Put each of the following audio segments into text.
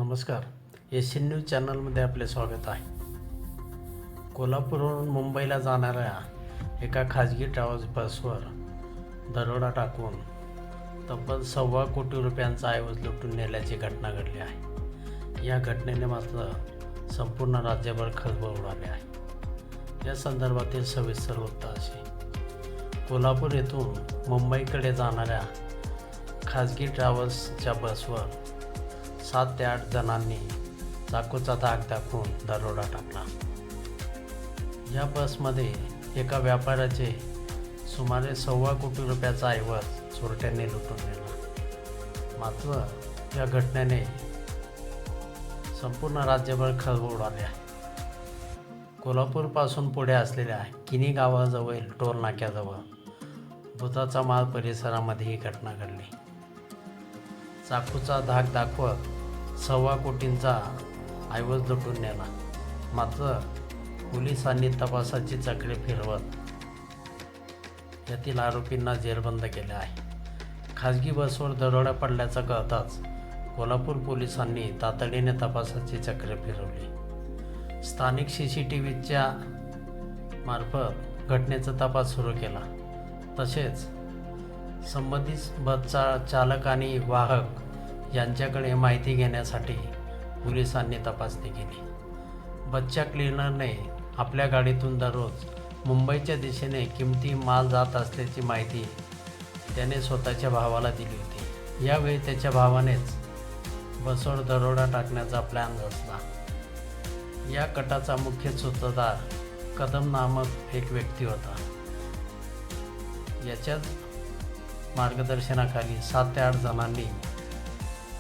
नमस्कार. Asian news चॅनलमध्ये आपले स्वागत आहे. कोल्हापूरहून मुंबईला जाणाऱ्या एका खाजगी ट्रॅव्हल्स बसवर दरोडा टाकून तब्बल ₹1.25 कोटी रुपयांचा ऐवज लुटून नेल्याची घटना घडली आहे. या घटनेने मात्र संपूर्ण राज्यभर खळबळ उडाली आहे. या संदर्भातील सविस्तर वृत्त असे: कोल्हापूर येथून मुंबईकडे जाणाऱ्या खाजगी ट्रॅव्हल्सच्या बसवर 7 ते 8 जणांनी चाकूचा धाक दाखवून दरोडा टाकला. या बसमध्ये एका व्यापाऱ्याचे सुमारे ₹1.25 कोटी रुपयाचा ऐवज चोरट्यांनी लुटून नेला. मात्र या घटनेने संपूर्ण राज्यभर खळबळ उडाली आहे. कोल्हापूरपासून पुढे असलेल्या किनी गावाजवळील टोल नाक्याजवळ भुताचा माळ परिसरामध्ये ही घटना घडली. चाकूचा धाक दाखवत ₹1.25 कोटींचा ऐवज लुटून नेला. मात्र पोलिसांनी तपासाची चक्रे फिरवत यातील आरोपींना जेरबंद केले आहे. खाजगी बसवर दरोडा पडल्याचा कळताच कोल्हापूर पोलिसांनी तातडीने तपासाची चक्रे फिरवली. स्थानिक CCTVच्या मार्फत घटनेचा तपास सुरू केला. तसेच संबंधित बसचा चालक आणि वाहक यांच्याकडे माहिती घेण्यासाठी पोलिसांनी तपासणी केली. बसच्या क्लिनरने आपल्या गाडीतून दररोज मुंबईच्या दिशेने किमती माल जात असल्याची माहिती त्याने स्वतःच्या भावाला दिली होती. यावेळी त्याच्या भावानेच बसवर दरोडा टाकण्याचा प्लॅन रचला. या कटाचा मुख्य सूत्रधार कदम नामक एक व्यक्ती होता. याच्याच मार्गदर्शनाखाली 7 ते 8 जणांनी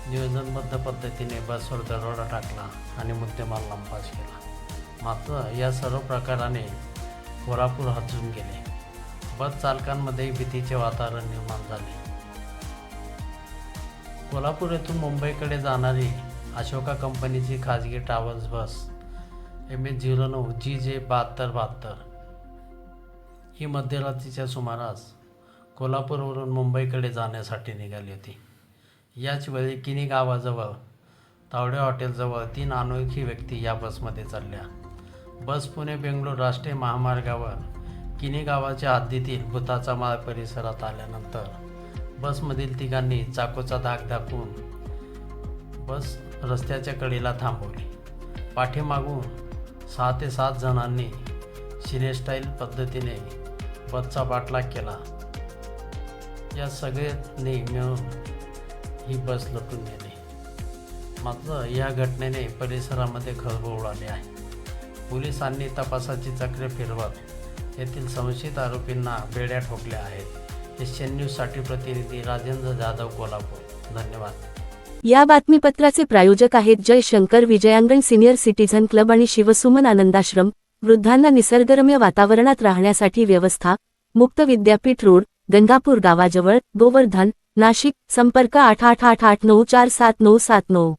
नियोजनबद्ध पद्धतीने बसवर दरोडा टाकला आणि मुद्देमाल लंपास केला. मात्र या सर्व प्रकाराने कोल्हापूर हजून गेले. बस चालकांमध्ये भीतीचे वातावरण निर्माण झाले. कोल्हापूर येथून मुंबईकडे जाणारी अशोका कंपनीची खाजगी ट्रॅव्हल्स बस MS09 GJ 7272 ही मध्यरात्रीच्या सुमारास कोल्हापूरवरून मुंबईकडे जाण्यासाठी निघाली होती. याच वेळी किनी गावाजवळ तावडे हॉटेलजवळ 3 अनोळखी व्यक्ती या बसमध्ये चढल्या. बस पुणे-बेंगलोर राष्ट्रीय महामार्गावर किनी गावाच्या हद्दीतील भुताचा माळ परिसरात आल्यानंतर बसमधील तिघांनी चाकूचा धाक दाखवून बस रस्त्याच्या कडेला थांबवली. पाठीमागून 6 ते 7 जणांनी सिनेस्टाईल पद्धतीने बसचा पाठलाग केला. या सगळ्यांनी मिळून ही बस लुटून नेली. मात्र या घटनेने परिसरामध्ये खळबळ उडाली आहे. पोलिसांनी तपासाची चक्रे फिरवत येथील संशयित आरोपींना बेड्या ठोकल्या आहेत. एशियन न्यूजसाठी प्रतिनिधी राजेंद्र जाधव, कोल्हापूर. धन्यवाद. या बातमीपत्राचे प्रायोजक आहेत Jay Shankar Vijayangan senior citizen club आणि शिवसुमन आनंदाश्रम. वृद्धांना निसर्गरम्य वातावरणात राहण्यासाठी व्यवस्था. मुक्त विद्यापीठ रोड, गंगापूर गावाजवळ, गोवर्धन, नाशिक. संपर्क 8888947979.